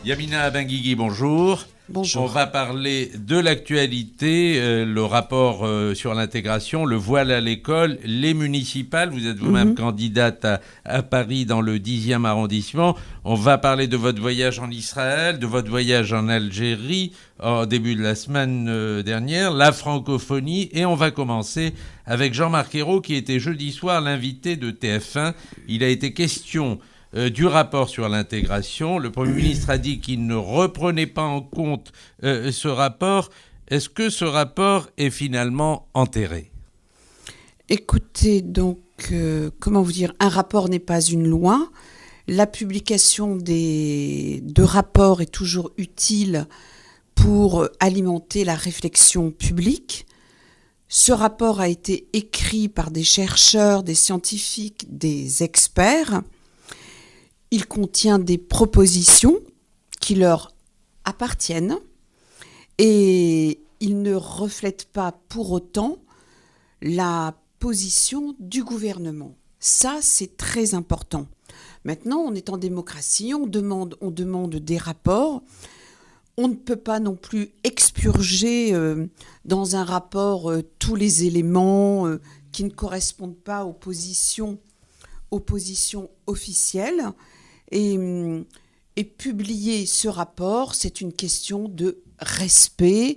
Yamina Benguigui, bonjour. Bonjour. On va parler de l'actualité, le rapport sur l'intégration, le voile à l'école, les municipales. Vous êtes vous-même candidate à Paris dans le 10e arrondissement. On va parler de votre voyage en Israël, de votre voyage en Algérie au début de la semaine dernière, la francophonie. Et on va commencer avec Jean-Marc Ayrault qui était jeudi soir l'invité de TF1. Il a été question du rapport sur l'intégration. Le Premier ministre a dit qu'il ne reprenait pas en compte ce rapport. Est-ce que ce rapport est finalement enterré ? Écoutez, donc, comment vous dire, un rapport n'est pas une loi. La publication de rapports est toujours utile pour alimenter la réflexion publique. Ce rapport a été écrit par des chercheurs, des scientifiques, des experts. Il contient des propositions qui leur appartiennent et il ne reflète pas pour autant la position du gouvernement. Ça, c'est très important. Maintenant, on est en démocratie, on demande des rapports. On ne peut pas non plus expurger dans un rapport tous les éléments qui ne correspondent pas aux positions officielles. Et publier ce rapport, c'est une question de respect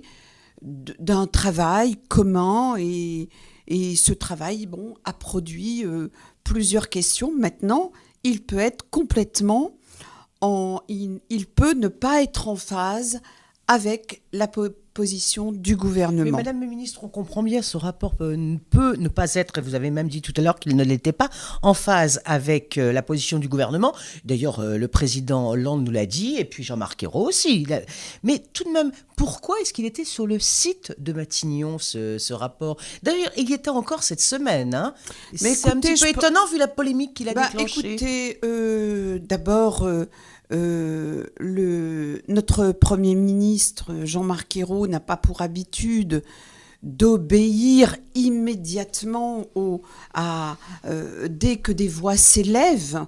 d'un travail commun et ce travail a produit plusieurs questions. Maintenant, il peut être complètement il peut ne pas être en phase avec la position du gouvernement. Mais Madame la Ministre, on comprend bien, ce rapport peut ne pas être, et vous avez même dit tout à l'heure qu'il ne l'était pas, en phase avec la position du gouvernement. D'ailleurs, le président Hollande nous l'a dit, et puis Jean-Marc Ayrault aussi. Mais tout de même, pourquoi est-ce qu'il était sur le site de Matignon, ce rapport ? D'ailleurs, il y était encore cette semaine. Hein. Mais c'est un petit peu étonnant vu la polémique qu'il a déclenchée. Écoutez, d'abord... notre Premier ministre, Jean-Marc Ayrault, n'a pas pour habitude d'obéir immédiatement dès que des voix s'élèvent.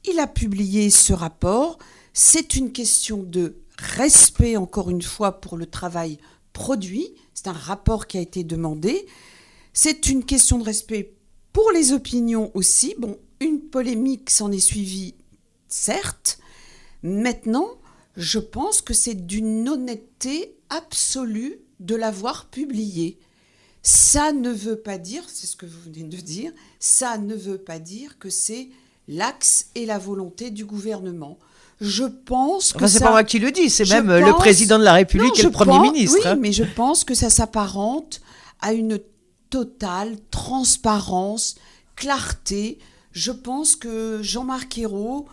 Il a publié ce rapport. C'est une question de respect, encore une fois, pour le travail produit. C'est un rapport qui a été demandé. C'est une question de respect pour les opinions aussi. Bon, une polémique s'en est suivie, certes. Maintenant, je pense que c'est d'une honnêteté absolue de l'avoir publié. Ça ne veut pas dire, c'est ce que vous venez de dire, ça ne veut pas dire que c'est l'axe et la volonté du gouvernement. Je pense que c'est pas moi qui le dis, c'est même le président de la République et le Premier ministre. Oui, mais je pense que ça s'apparente à une totale transparence, clarté. Je pense que Jean-Marc Ayrault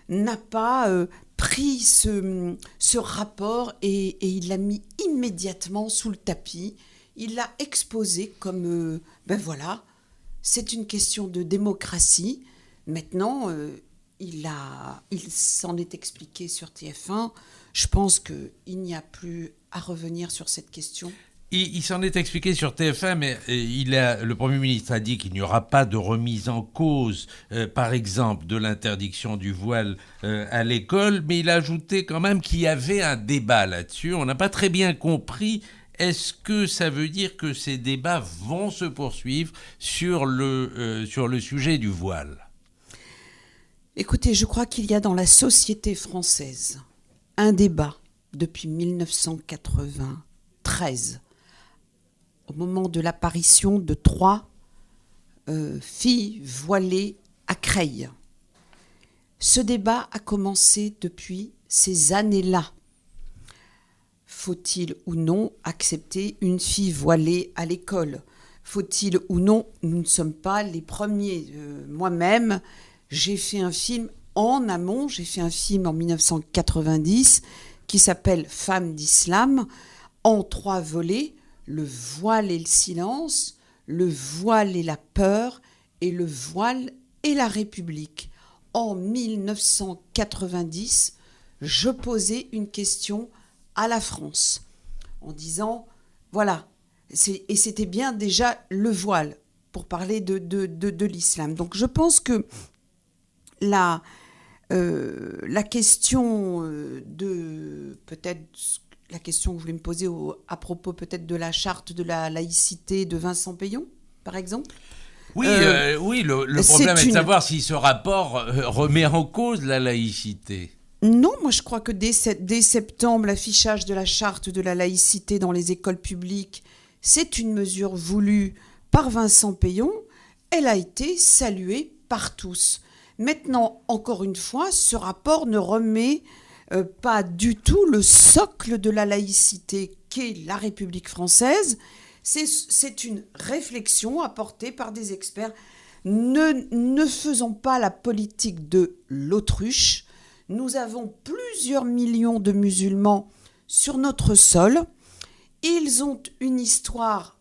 n'a pas pris ce rapport et il l'a mis immédiatement sous le tapis. Il l'a exposé comme, voilà, c'est une question de démocratie. Maintenant, il s'en est expliqué sur TF1. Je pense qu'il n'y a plus à revenir sur cette question. Il s'en est expliqué sur TF1, mais le Premier ministre a dit qu'il n'y aura pas de remise en cause, par exemple, de l'interdiction du voile à l'école, mais il a ajouté quand même qu'il y avait un débat là-dessus. On n'a pas très bien compris. Est-ce que ça veut dire que ces débats vont se poursuivre sur le sujet du voile ? Écoutez, je crois qu'il y a dans la société française un débat depuis 1993, au moment de l'apparition de 3 filles voilées à Creil. Ce débat a commencé depuis ces années-là. Faut-il ou non accepter une fille voilée à l'école ? Faut-il ou non ? Nous ne sommes pas les premiers. Moi-même, j'ai fait un film en amont, j'ai fait un film en 1990 qui s'appelle « Femmes d'Islam » en 3 volets. Le voile et le silence, le voile et la peur, et le voile et la République. En 1990, je posais une question à la France, en disant, voilà, et c'était bien déjà le voile, pour parler de l'islam. Donc je pense que La question peut-être la question que vous voulez me poser à propos peut-être de la charte de la laïcité de Vincent Peillon, par exemple. Oui, le problème est de savoir si ce rapport remet en cause la laïcité. Non, moi je crois que dès septembre, l'affichage de la charte de la laïcité dans les écoles publiques, c'est une mesure voulue par Vincent Peillon. Elle a été saluée par tous. Maintenant, encore une fois, ce rapport ne remet pas du tout le socle de la laïcité qu'est la République française. C'est une réflexion apportée par des experts. Ne faisons pas la politique de l'autruche. Nous avons plusieurs millions de musulmans sur notre sol. Ils ont une histoire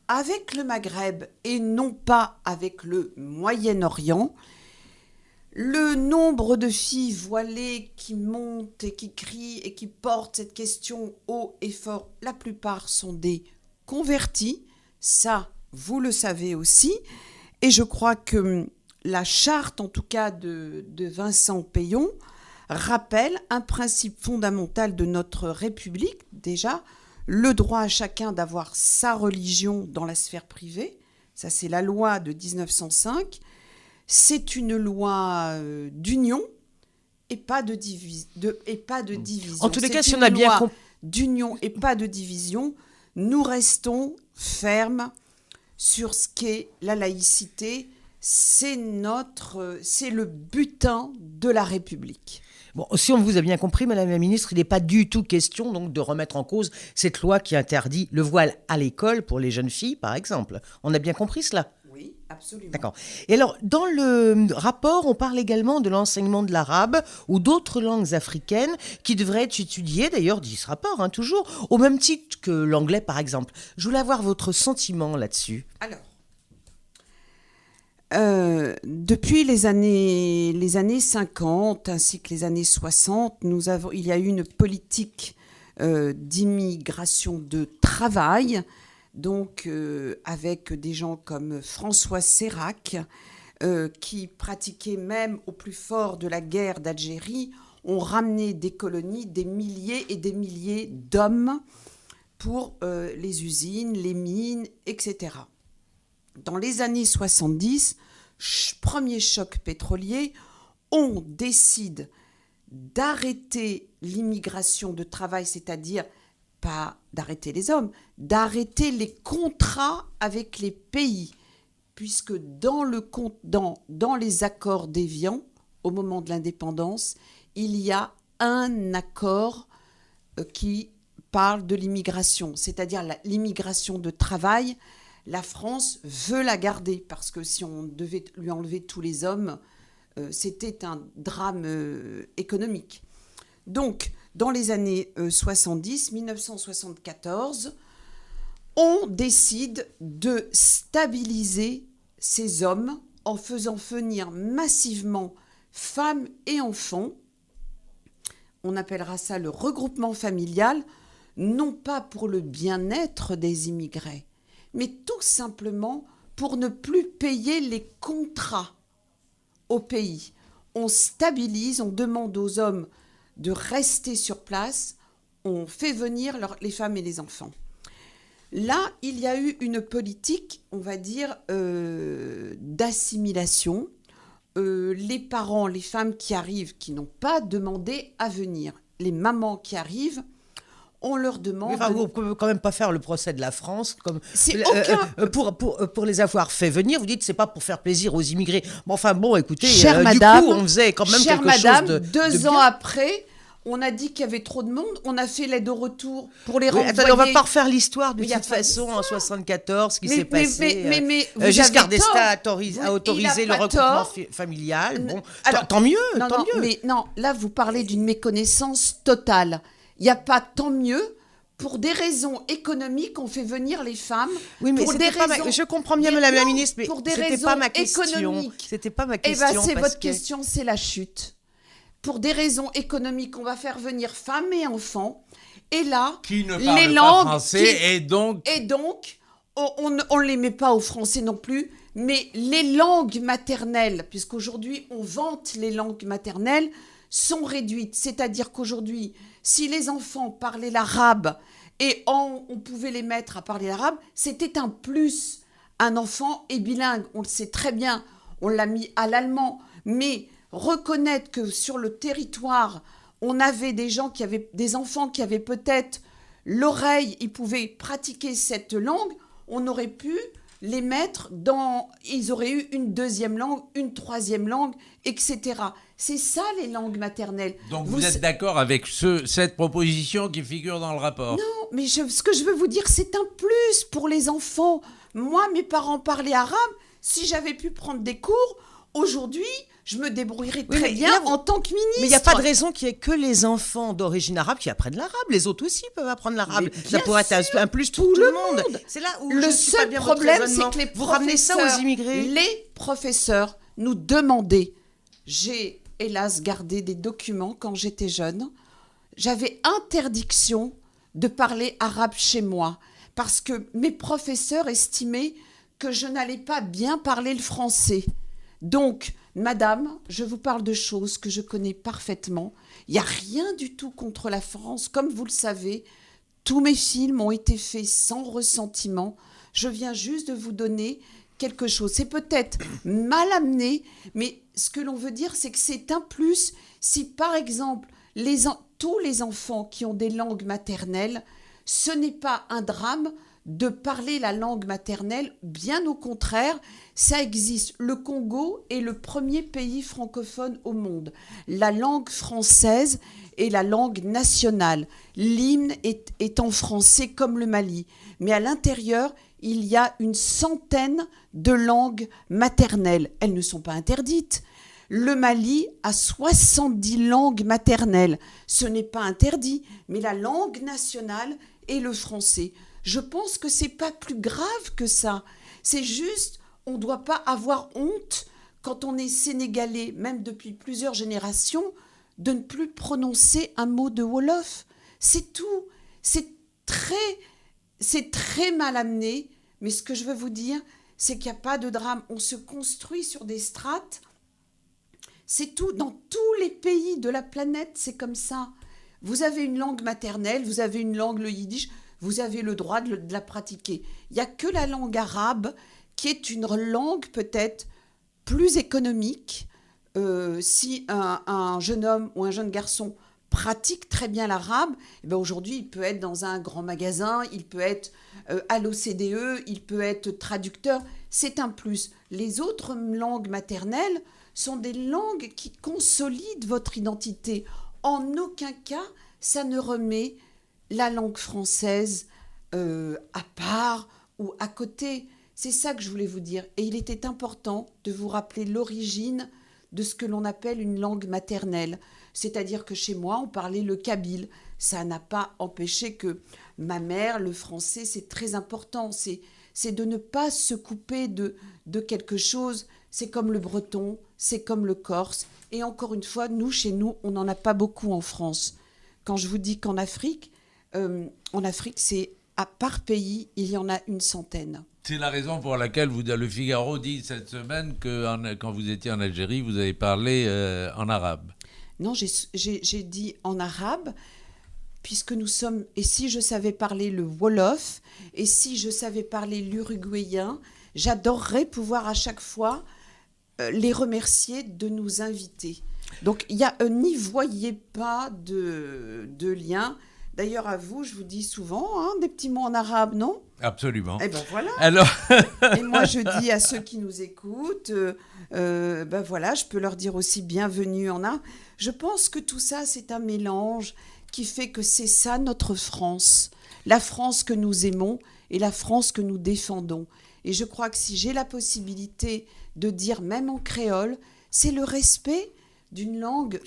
avec le Maghreb et non pas avec le Moyen-Orient. Le nombre de filles voilées qui montent et qui crient et qui portent cette question haut et fort, la plupart sont des convertis. Ça, vous le savez aussi. Et je crois que la charte, en tout cas de Vincent Peillon, rappelle un principe fondamental de notre République, déjà, le droit à chacun d'avoir sa religion dans la sphère privée. Ça, c'est la loi de 1905. C'est une loi d'union et pas de division. En tous les cas, si on a bien compris, d'union et pas de division, nous restons fermes sur ce qu'est la laïcité. C'est le butin de la République. Bon, si on vous a bien compris, Madame la Ministre, il n'est pas du tout question donc de remettre en cause cette loi qui interdit le voile à l'école pour les jeunes filles, par exemple. On a bien compris cela ? Oui, absolument. D'accord. Et alors, dans le rapport, on parle également de l'enseignement de l'arabe ou d'autres langues africaines qui devraient être étudiées, d'ailleurs, dit ce rapport, toujours, au même titre que l'anglais, par exemple. Je voulais avoir votre sentiment là-dessus. Alors, depuis les années 50 ainsi que les années 60, il y a eu une politique d'immigration de travail, donc avec des gens comme François Sérac, qui pratiquaient même au plus fort de la guerre d'Algérie, ont ramené des colonies, des milliers et des milliers d'hommes pour les usines, les mines, etc. Dans les années 70, premier choc pétrolier, on décide d'arrêter l'immigration de travail, c'est-à-dire pas d'arrêter les hommes, d'arrêter les contrats avec les pays, puisque dans les accords d'Évian, au moment de l'indépendance, il y a un accord qui parle de l'immigration, c'est-à-dire l'immigration de travail. La France veut la garder parce que si on devait lui enlever tous les hommes, c'était un drame économique. Donc, dans les années 70, 1974, on décide de stabiliser ces hommes en faisant venir massivement femmes et enfants. On appellera ça le regroupement familial, non pas pour le bien-être des immigrés, mais tout simplement pour ne plus payer les contrats au pays. On stabilise, on demande aux hommes de rester sur place, on fait venir les femmes et les enfants. Là, il y a eu une politique, on va dire, d'assimilation. Les parents, les femmes qui arrivent, qui n'ont pas demandé à venir, les mamans qui arrivent, on leur demande... Enfin, vous ne pouvez quand même pas faire le procès de la France comme pour les avoir fait venir. Vous dites que ce n'est pas pour faire plaisir aux immigrés. Bon, enfin, bon, écoutez, madame, du coup, on faisait quand même quelque madame, chose de deux ans après, on a dit qu'il y avait trop de monde. On a fait l'aide au retour pour les renvoyer. Attendez, on ne va pas refaire l'histoire de toute façon en 74, ce qui s'est passé. Mais Giscard d'Estaing a autorisé le regroupement familial. Bon, alors, tant mieux, tant mieux. Mais non, là, vous parlez d'une méconnaissance totale. Il n'y a pas tant mieux. Pour des raisons économiques, on fait venir les femmes. Oui, mais je comprends bien, Madame la Ministre, mais pour des c'était raisons pas ma question. économiques. C'était pas ma Eh question. bien, c'est votre question, c'est la chute. Pour des raisons économiques, on va faire venir femmes et enfants. Et là, qui ne les parlent langues pas français et donc on ne les met pas aux Français non plus. Mais les langues maternelles, puisqu'aujourd'hui on vante les langues maternelles, sont réduites. C'est-à-dire qu'aujourd'hui, si les enfants parlaient l'arabe et on pouvait les mettre à parler l'arabe, c'était un plus. Un enfant est bilingue, on le sait très bien, on l'a mis à l'allemand. Mais reconnaître que sur le territoire, on avait des enfants qui avaient peut-être l'oreille, ils pouvaient pratiquer cette langue, on aurait pu les mettre ils auraient eu une deuxième langue, une troisième langue, etc. C'est ça les langues maternelles. Donc vous êtes d'accord avec cette proposition qui figure dans le rapport? Non, mais ce que je veux vous dire, c'est un plus pour les enfants. Moi, mes parents parlaient arabe. Si j'avais pu prendre des cours, aujourd'hui, je me débrouillerais très bien en tant que ministre. Mais il n'y a pas de raison qu'il n'y ait que les enfants d'origine arabe qui apprennent l'arabe. Les autres aussi peuvent apprendre l'arabe. Ça pourrait être un plus pour tout le monde. C'est là où le je suis pas seul bien problème, c'est que vous ramenez ça aux immigrés. Les professeurs nous demandaient. J'ai hélas gardé des documents quand j'étais jeune. J'avais interdiction de parler arabe chez moi parce que mes professeurs estimaient que je n'allais pas bien parler le français. Donc, madame, je vous parle de choses que je connais parfaitement. Il n'y a rien du tout contre la France. Comme vous le savez, tous mes films ont été faits sans ressentiment. Je viens juste de vous donner quelque chose. C'est peut-être mal amené, mais ce que l'on veut dire, c'est que c'est un plus si, par exemple, tous les enfants qui ont des langues maternelles, ce n'est pas un drame de parler la langue maternelle, bien au contraire, ça existe. Le Congo est le premier pays francophone au monde. La langue française est la langue nationale. L'hymne est en français comme le Mali. Mais à l'intérieur, il y a une centaine de langues maternelles. Elles ne sont pas interdites. Le Mali a 70 langues maternelles. Ce n'est pas interdit, mais la langue nationale est le français. Je pense que c'est pas plus grave que ça. C'est juste, on ne doit pas avoir honte quand on est sénégalais, même depuis plusieurs générations, de ne plus prononcer un mot de Wolof. C'est tout. C'est très mal amené, mais ce que je veux vous dire, c'est qu'il n'y a pas de drame. On se construit sur des strates. C'est tout. Dans tous les pays de la planète, c'est comme ça. Vous avez une langue maternelle, vous avez une langue, le yiddish, vous avez le droit de la pratiquer. Il n'y a que la langue arabe qui est une langue peut-être plus économique. Si un jeune homme ou un jeune garçon pratique très bien l'arabe, eh bien aujourd'hui, il peut être dans un grand magasin, il peut être à l'OCDE, il peut être traducteur. C'est un plus. Les autres langues maternelles sont des langues qui consolident votre identité. En aucun cas, ça ne remet la langue française à part ou à côté. C'est ça que je voulais vous dire. Et il était important de vous rappeler l'origine de ce que l'on appelle une langue maternelle. C'est-à-dire que chez moi, on parlait le kabyle. Ça n'a pas empêché que ma mère, le français, c'est très important. C'est de ne pas se couper de quelque chose. C'est comme le breton, c'est comme le corse. Et encore une fois, chez nous, on n'en a pas beaucoup en France. Quand je vous dis qu'en Afrique, c'est par pays, il y en a une centaine. C'est la raison pour laquelle le Figaro dit cette semaine que quand vous étiez en Algérie, vous avez parlé en arabe. Non, j'ai dit en arabe, puisque nous sommes... Et si je savais parler le Wolof, et si je savais parler l'uruguayen, j'adorerais pouvoir à chaque fois les remercier de nous inviter. Donc, n'y voyez pas de lien. D'ailleurs, à vous, je vous dis souvent des petits mots en arabe, non ? Absolument. Eh bien, voilà. Alors... Et moi, je dis à ceux qui nous écoutent, voilà, je peux leur dire aussi bienvenue en arabe. Je pense que tout ça, c'est un mélange qui fait que c'est ça notre France. La France que nous aimons et la France que nous défendons. Et je crois que si j'ai la possibilité de dire, même en créole, c'est le respect d'une langue.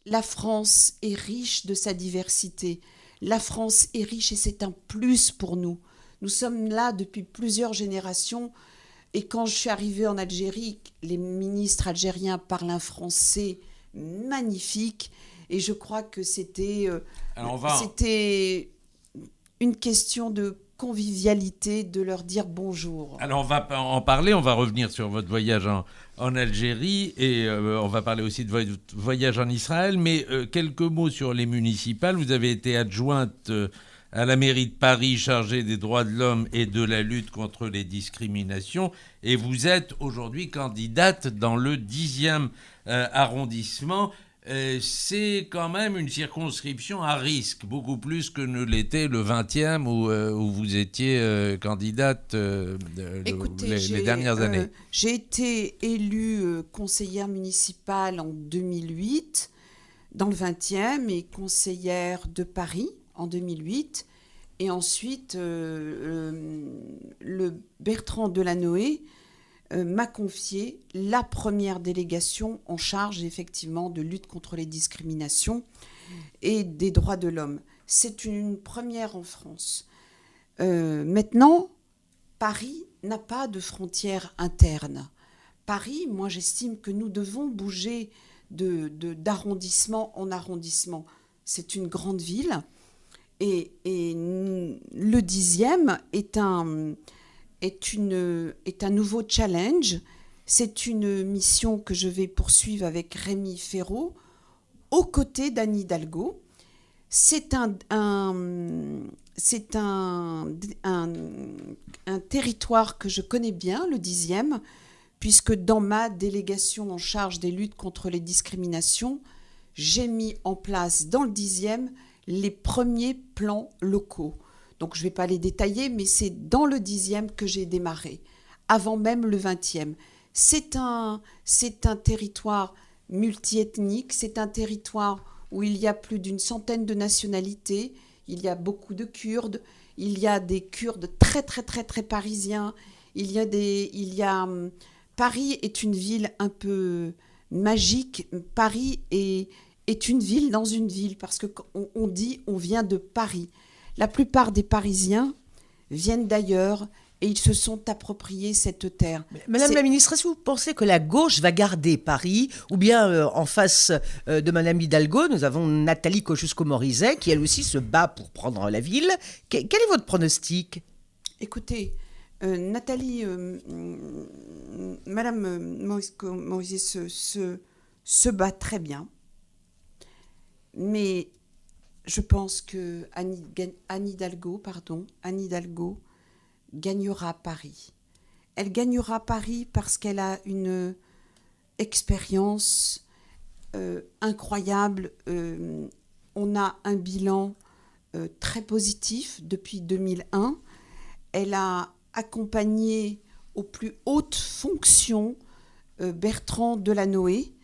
La France est riche de sa diversité. La France est riche et c'est un plus pour nous. Nous sommes là depuis plusieurs générations. Et quand je suis arrivée en Algérie, les ministres algériens parlent un français magnifique. Et je crois que c'était une question de convivialité, de leur dire bonjour. Alors on va en parler, on va revenir sur votre voyage en Algérie et on va parler aussi de votre voyage en Israël, mais quelques mots sur les municipales. Vous avez été adjointe à la mairie de Paris chargée des droits de l'homme et de la lutte contre les discriminations et vous êtes aujourd'hui candidate dans le 10e arrondissement. C'est quand même une circonscription à risque, beaucoup plus que ne l'était le 20e où vous étiez candidate Écoutez, les dernières années. J'ai été élue conseillère municipale en 2008 dans le 20e et conseillère de Paris en 2008. Et ensuite, le Bertrand Delanoë m'a confié la première délégation en charge effectivement de lutte contre les discriminations et des droits de l'homme. C'est une première en France. Maintenant, Paris n'a pas de frontières internes. Paris, moi j'estime que nous devons bouger d'arrondissement en arrondissement. C'est une grande ville et le 10e est un nouveau challenge. C'est une mission que je vais poursuivre avec Rémi Féraud, aux côtés d'Anne Hidalgo. C'est un territoire que je connais bien, le 10e, puisque dans ma délégation en charge des luttes contre les discriminations, j'ai mis en place dans le 10e les premiers plans locaux. Donc je ne vais pas les détailler, mais c'est dans le 10e que j'ai démarré, avant même le 20e. C'est un territoire multiethnique, c'est un territoire où il y a plus d'une centaine de nationalités, il y a beaucoup de Kurdes, il y a des Kurdes très très très très parisiens, Paris est une ville un peu magique, Paris est une ville dans une ville, parce qu'on dit on vient de Paris. La plupart des Parisiens viennent d'ailleurs et ils se sont appropriés cette terre. Madame la ministre, est-ce que vous pensez que la gauche va garder Paris? Ou bien en face de Madame Hidalgo, nous avons Nathalie Kosciusko-Morizet qui elle aussi se bat pour prendre la ville. Quel est votre pronostic? Écoutez, Nathalie, Madame Morizet se bat très bien. Mais je pense que Anne Hidalgo gagnera Paris. Elle gagnera Paris parce qu'elle a une expérience incroyable. On a un bilan très positif depuis 2001. Elle a accompagné aux plus hautes fonctions Bertrand Delanoë.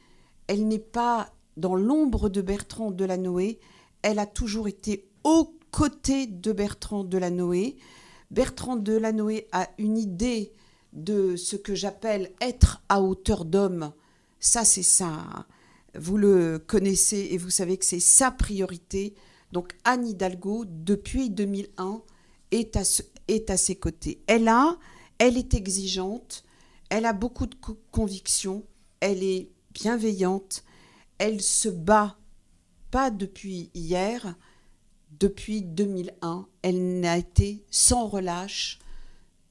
Elle n'est pas dans l'ombre de Bertrand Delanoë. Elle a toujours été aux côtés de Bertrand Delanoë. Bertrand Delanoë a une idée de ce que j'appelle être à hauteur d'homme. Ça, c'est ça. Vous le connaissez et vous savez que c'est sa priorité. Donc Anne Hidalgo, depuis 2001, est à ses côtés. Elle est exigeante, elle a beaucoup de convictions, elle est bienveillante, elle se bat pas depuis hier, depuis 2001. Elle n'a été sans relâche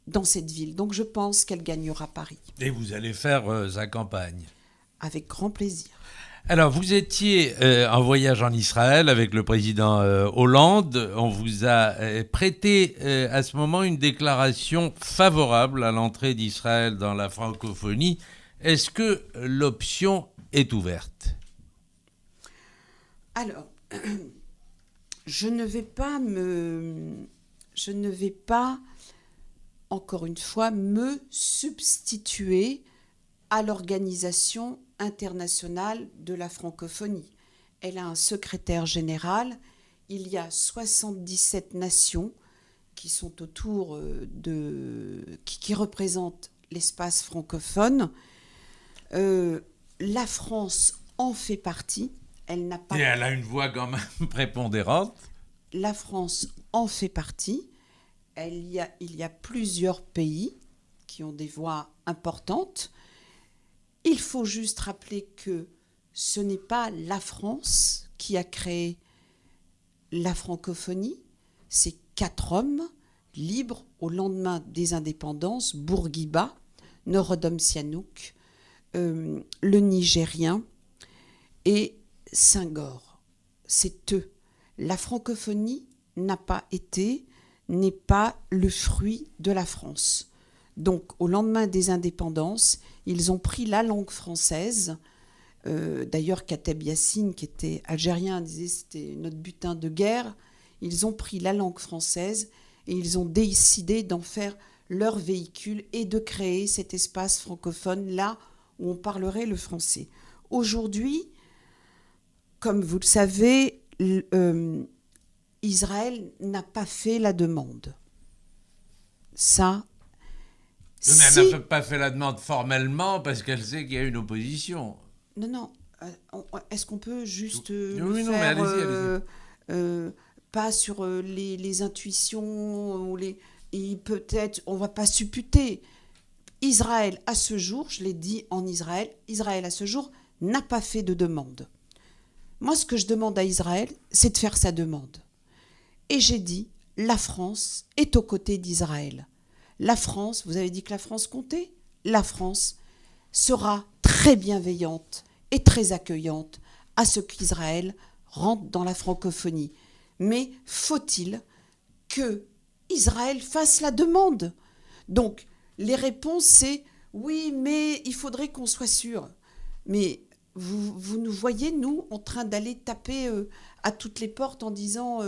dans cette ville. Donc je pense qu'elle gagnera Paris. Et vous allez faire sa campagne? Avec grand plaisir. Alors, vous étiez en voyage en Israël avec le président Hollande. On vous a prêté à ce moment une déclaration favorable à l'entrée d'Israël dans la francophonie. Est-ce que l'option est ouverte? Alors, je ne vais pas, encore une fois, me substituer à l'Organisation internationale de la francophonie. Elle a un secrétaire général. Il y a 77 nations qui sont autour qui représentent l'espace francophone. La France en fait partie. Elle n'a pas. Et elle a une voix quand même prépondérante. La France en fait partie. Il y a plusieurs pays qui ont des voix importantes. Il faut juste rappeler que ce n'est pas la France qui a créé la francophonie, c'est 4 hommes, libres au lendemain des indépendances, Bourguiba, Norodom Sihanouk, le Nigérien et Senghor. C'est eux. La francophonie n'est pas le fruit de la France. Donc, au lendemain des indépendances, ils ont pris la langue française. D'ailleurs, Kateb Yassine, qui était algérien, disait que c'était notre butin de guerre. Ils ont pris la langue française et ils ont décidé d'en faire leur véhicule et de créer cet espace francophone là où on parlerait le français. Aujourd'hui, comme vous le savez, Israël n'a pas fait la demande. Ça, mais elle n'a pas fait la demande formellement parce qu'elle sait qu'il y a une opposition. Non. Est-ce qu'on peut juste oui, non, faire, mais allez-y. Pas sur les intuitions ou et peut-être, on va pas supputer. Israël, à ce jour, je l'ai dit en Israël à ce jour, n'a pas fait de demande. Moi, ce que je demande à Israël, c'est de faire sa demande. Et j'ai dit, la France est aux côtés d'Israël. La France, vous avez dit que la France comptait ? La France sera très bienveillante et très accueillante à ce qu'Israël rentre dans la francophonie. Mais faut-il que Israël fasse la demande ? Donc, les réponses, c'est oui, mais il faudrait qu'on soit sûr. Mais vous nous voyez, nous, en train d'aller taper à toutes les portes en disant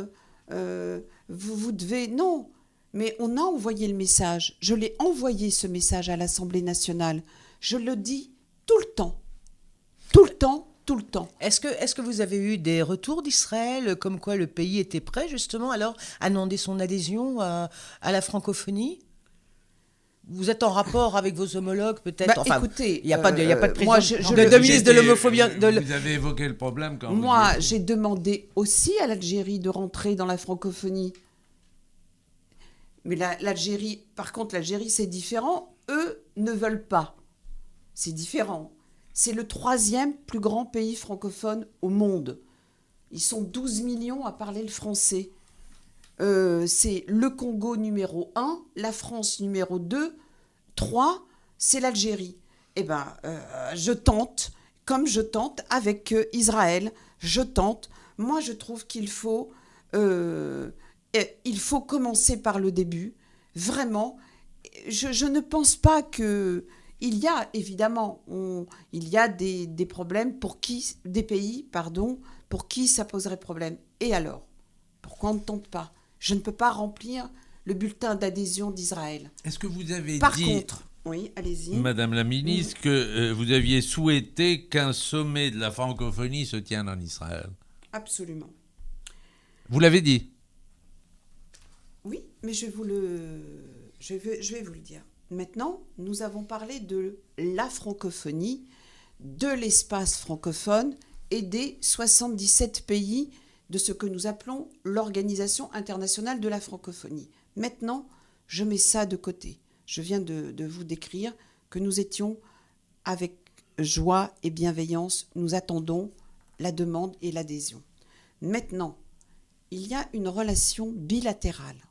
vous devez... Non, mais on a envoyé le message. Je l'ai envoyé, ce message, à l'Assemblée nationale. Je le dis tout le temps. Tout le temps. Est-ce que vous avez eu des retours d'Israël, comme quoi le pays était prêt, justement, alors, à demander son adhésion à la francophonie ? Vous êtes en rapport avec vos homologues, peut-être écoutez, il n'y a pas de président moi, de ministre de l'homophobie. Vous avez évoqué le problème quand moi, j'ai demandé aussi à l'Algérie de rentrer dans la francophonie. Mais l'Algérie, par contre, l'Algérie, c'est différent. Eux ne veulent pas. C'est différent. C'est le 3e plus grand pays francophone au monde. Ils sont 12 millions à parler le français. C'est le Congo numéro 1, la France numéro 2, 3, c'est l'Algérie. Eh bien, je tente, comme je tente avec Israël, je tente. Moi, je trouve qu'il faut commencer par le début. Vraiment, je ne pense pas que... Il y a évidemment des problèmes des pays, pour qui ça poserait problème. Et alors, pourquoi on ne tente pas ? Je ne peux pas remplir le bulletin d'adhésion d'Israël. Est-ce que vous avez Par dit, contre, oui, allez-y. Madame la ministre, que vous aviez souhaité qu'un sommet de la francophonie se tienne en Israël ? Absolument. Vous l'avez dit ? Oui, mais je vais vous le dire. Maintenant, nous avons parlé de la francophonie, de l'espace francophone et des 77 pays de ce que nous appelons l'Organisation internationale de la francophonie. Maintenant, je mets ça de côté. Je viens de vous décrire que nous étions avec joie et bienveillance, nous attendons la demande et l'adhésion. Maintenant, il y a une relation bilatérale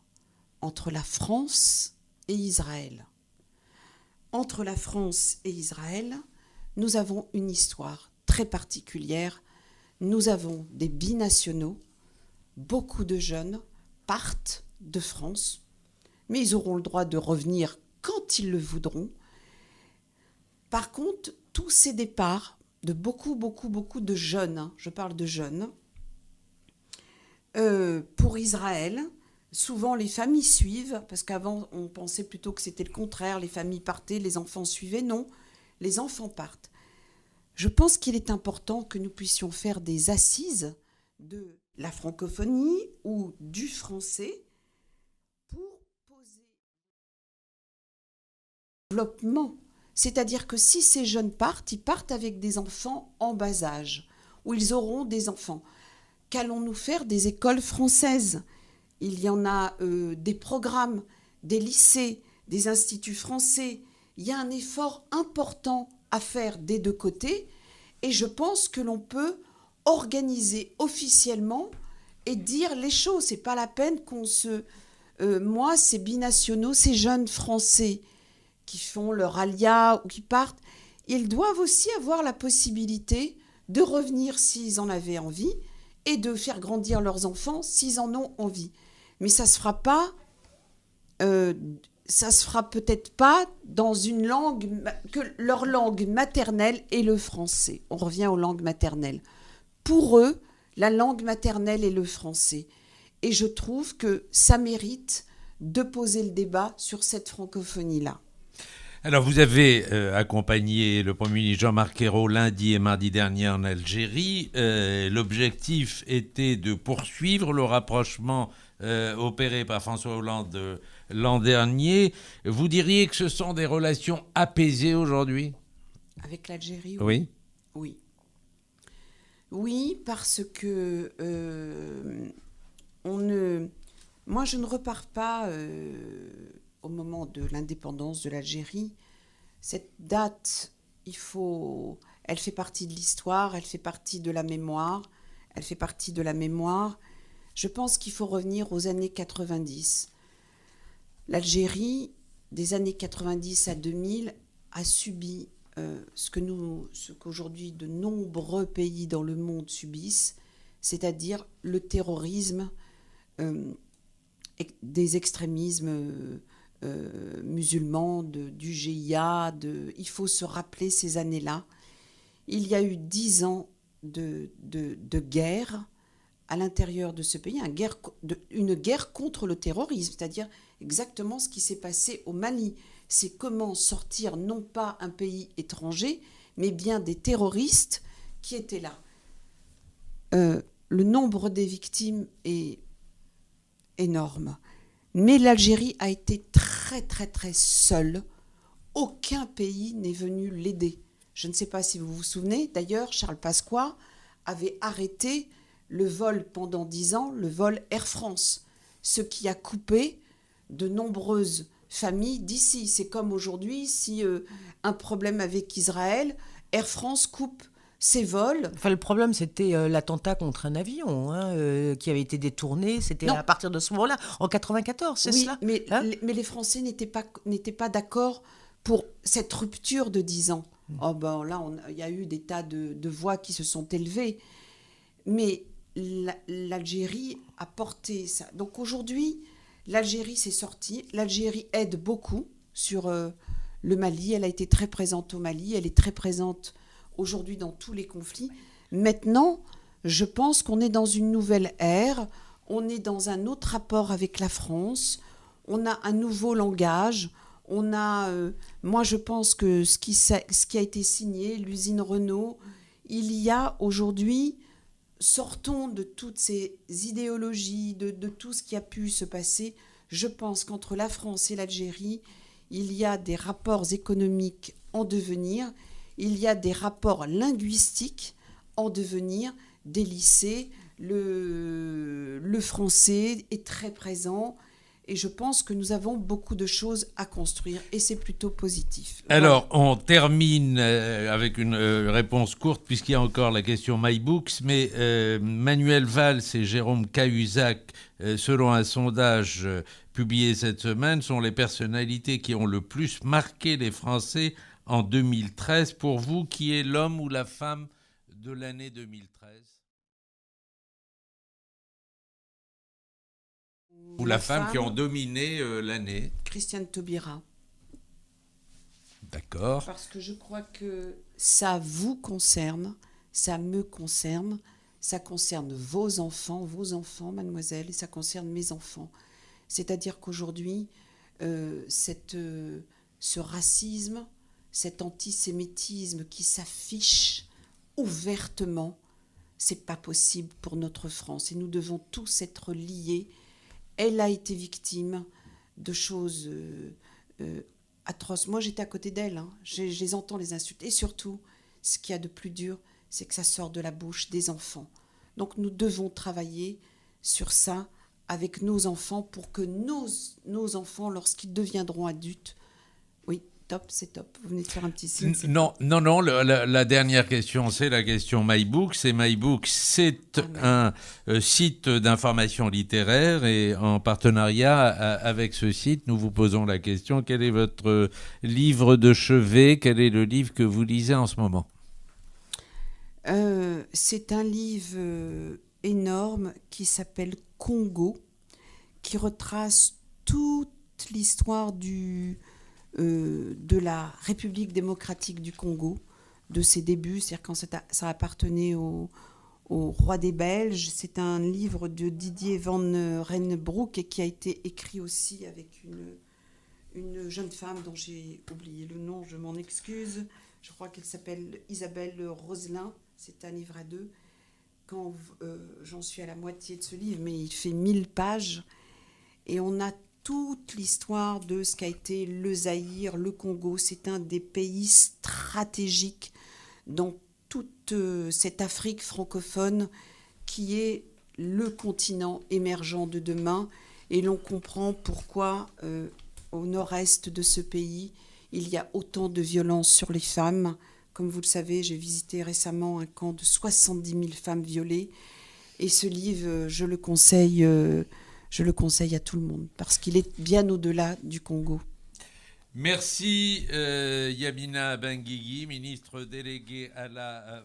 entre la France et Israël. Entre la France et Israël, nous avons une histoire très particulière. Nous avons des binationaux. Beaucoup de jeunes partent de France, mais ils auront le droit de revenir quand ils le voudront. Par contre, tous ces départs de beaucoup de jeunes, je parle de jeunes, pour Israël, souvent les familles suivent, parce qu'avant on pensait plutôt que c'était le contraire, les familles partaient, les enfants suivaient. Non, les enfants partent. Je pense qu'il est important que nous puissions faire des assises de la francophonie ou du français pour poser le développement. C'est-à-dire que si ces jeunes partent, ils partent avec des enfants en bas âge, ou ils auront des enfants. Qu'allons-nous faire des écoles françaises ? Il y en a des programmes, des lycées, des instituts français. Il y a un effort important à faire des deux côtés et je pense que l'on peut organiser officiellement et dire les choses. C'est pas la peine qu'on se Moi, ces binationaux, ces jeunes Français qui font leur alia ou qui partent, ils doivent aussi avoir la possibilité de revenir s'ils en avaient envie et de faire grandir leurs enfants s'ils en ont envie. Mais ça se fera pas, ça se fera peut-être pas dans une langue que leur langue maternelle est le français. On revient aux langues maternelles. Pour eux, la langue maternelle est le français. Et je trouve que ça mérite de poser le débat sur cette francophonie-là. Alors, vous avez accompagné le Premier ministre Jean-Marc Ayrault lundi et mardi dernier en Algérie. L'objectif était de poursuivre le rapprochement opéré par François Hollande l'an dernier. Vous diriez que ce sont des relations apaisées aujourd'hui ? Avec l'Algérie, oui. Oui. Oui, parce que moi, je ne repars pas au moment de l'indépendance de l'Algérie. Cette date, elle fait partie de l'histoire, elle fait partie de la mémoire, Je pense qu'il faut revenir aux années 90. L'Algérie, des années 90 à 2000, a subi ce qu'aujourd'hui de nombreux pays dans le monde subissent, c'est-à-dire le terrorisme, des extrémismes musulmans, du GIA. Il faut se rappeler ces années-là. Il y a eu 10 ans de guerre à l'intérieur de ce pays, une guerre contre le terrorisme, c'est-à-dire exactement ce qui s'est passé au Mali. C'est comment sortir non pas un pays étranger, mais bien des terroristes qui étaient là. Le nombre des victimes est énorme. Mais l'Algérie a été très, très, très seule. Aucun pays n'est venu l'aider. Je ne sais pas si vous vous souvenez, d'ailleurs, Charles Pasqua avait arrêté le vol pendant 10 ans, le vol Air France, ce qui a coupé de nombreuses familles d'ici. C'est comme aujourd'hui, si un problème avec Israël, Air France coupe ses vols. Enfin, le problème, c'était l'attentat contre un avion qui avait été détourné. C'était à partir de ce moment-là, en 94, c'est cela ? Mais les Français n'étaient pas d'accord pour cette rupture de 10 ans. Oh ben là, il y a eu des tas de voix qui se sont élevées. Mais l'Algérie a porté ça. Donc aujourd'hui, l'Algérie s'est sortie. L'Algérie aide beaucoup sur le Mali. Elle a été très présente au Mali. Elle est très présente aujourd'hui dans tous les conflits. Maintenant, je pense qu'on est dans une nouvelle ère. On est dans un autre rapport avec la France. On a un nouveau langage. Moi, je pense que ce qui a été signé, l'usine Renault, il y a aujourd'hui... Sortons de toutes ces idéologies, de tout ce qui a pu se passer. Je pense qu'entre la France et l'Algérie, il y a des rapports économiques en devenir, il y a des rapports linguistiques en devenir, des lycées. Le français est très présent. Et je pense que nous avons beaucoup de choses à construire et c'est plutôt positif. Alors, on termine avec une réponse courte puisqu'il y a encore la question MyBooks. Mais Manuel Valls et Jérôme Cahuzac, selon un sondage publié cette semaine, sont les personnalités qui ont le plus marqué les Français en 2013. Pour vous, qui est l'homme ou la femme de l'année 2013 ? Ou la femme qui ont dominé l'année. Christiane Taubira. D'accord. Parce que je crois que ça vous concerne, ça me concerne, ça concerne vos enfants, mademoiselle, et ça concerne mes enfants. C'est-à-dire qu'aujourd'hui, ce racisme, cet antisémitisme qui s'affiche ouvertement, c'est pas possible pour notre France. Et nous devons tous être liés. Elle a été victime de choses atroces. Moi, j'étais à côté d'elle. Je les entends, les insultes. Et surtout, ce qu'il y a de plus dur, c'est que ça sort de la bouche des enfants. Donc, nous devons travailler sur ça avec nos enfants pour que nos enfants, lorsqu'ils deviendront adultes, c'est top. Vous venez de faire un petit signe. Non, la dernière question, c'est la question MyBook. MyBook, c'est un site d'information littéraire et en partenariat avec ce site, nous vous posons la question, quel est votre livre de chevet? Quel est le livre que vous lisez en ce moment? C'est un livre énorme qui s'appelle Congo, qui retrace toute l'histoire de la République démocratique du Congo, de ses débuts, c'est-à-dire quand ça appartenait au roi des Belges. C'est un livre de Didier Van Renbroek et qui a été écrit aussi avec une jeune femme dont j'ai oublié le nom, je m'en excuse. Je crois qu'elle s'appelle Isabelle Roselin. C'est un livre à deux. Quand j'en suis à la moitié de ce livre, mais il fait 1000 pages. Et on a toute l'histoire de ce qu'a été le Zaïre, le Congo. C'est un des pays stratégiques dans toute cette Afrique francophone qui est le continent émergent de demain. Et l'on comprend pourquoi au nord-est de ce pays, il y a autant de violences sur les femmes. Comme vous le savez, j'ai visité récemment un camp de 70 000 femmes violées. Et ce livre, je le conseille à tout le monde, parce qu'il est bien au-delà du Congo. Merci Yamina Benguigui, ministre déléguée à la